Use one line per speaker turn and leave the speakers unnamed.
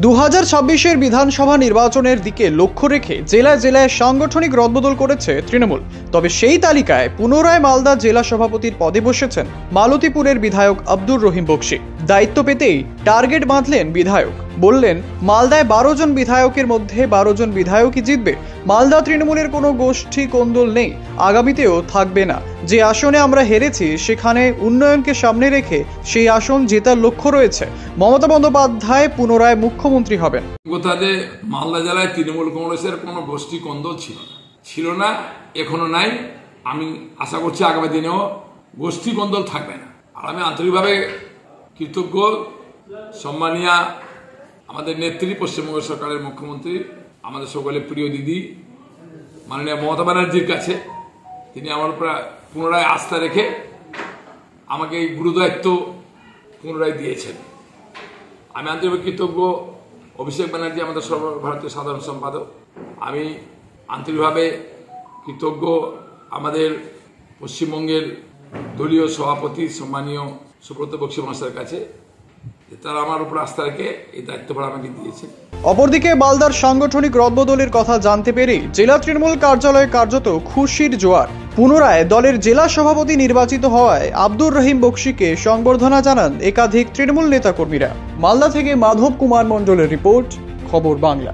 2026-এর বিধানসভা নির্বাচনের দিকে লক্ষ্য রেখে জেলায় জেলায় সাংগঠনিক রদবদল করেছে তৃণমূল। তবে সেই তালিকায় পুনরায় মালদা জেলা সভাপতির পদে বসেছেন মালতীপুরের বিধায়ক আব্দুর রহিম বক্সী। দায়িত্ব পেতেই টার্গেট বাঁধলেন বিধায়ক, বললেন মালদায় 12 জন বিধায়কের মধ্যে 12 জন বিধায়কই জিতবে। মালদা তৃণমূলের কোনো গোষ্ঠী কোন্দল নেই, আগামীতেও থাকবে না। যে আসনে আমরা হেরেছি সেখানে উন্নয়নকে সামনে রেখে সেই আসন জেতার লক্ষ্য রয়েছে। মমতা বন্দ্যোপাধ্যায় পুনরায় মুখ্যমন্ত্রী হবেন।
মালদা জেলায় তৃণমূল কংগ্রেসের কোনো গোষ্ঠী কোন্দল ছিল না, এখনো নাই। আমি আশা করছি আগামী দিনেও গোষ্ঠী কোন্দল থাকবে না। আর আমি আন্তরিকভাবে কৃতজ্ঞ সম্মানীয়া আমাদের নেত্রী, পশ্চিমবঙ্গ সরকারের মুখ্যমন্ত্রী, আমাদের সকলের প্রিয় দিদি মাননীয় মমতা ব্যানার্জির কাছে। তিনি আমার উপর পুনরায় আস্থা রেখে আমাকে এই গুরুদায়িত্ব পুনরায় দিয়েছেন। আমি আন্তরিকভাবে কৃতজ্ঞ অভিষেক ব্যানার্জি, আমাদের সর্বভারতীয় সাধারণ সম্পাদক। আমি আন্তরিকভাবে কৃতজ্ঞ আমাদের পশ্চিমবঙ্গের দলীয় সভাপতি সম্মানীয় সুব্রত বক্সী মহাশয়ের কাছে, তারা আমার উপর আস্থা রেখে এই দায়িত্বভার আমাকে দিয়েছে।
অপরদিকে মালদার সাংগঠনিক রদবদলের কথা জানতে পেরে জেলা তৃণমূল কার্যালয়ে কার্যত খুশির জোয়ার। পুনরায় দলের জেলা সভাপতি নির্বাচিত হওয়ায় আব্দুর রহিম বক্সীকে সংবর্ধনা জানান একাধিক তৃণমূল নেতাকর্মীরা। মালদা থেকে মাধব কুমার মণ্ডলের রিপোর্ট, খবর বাংলা।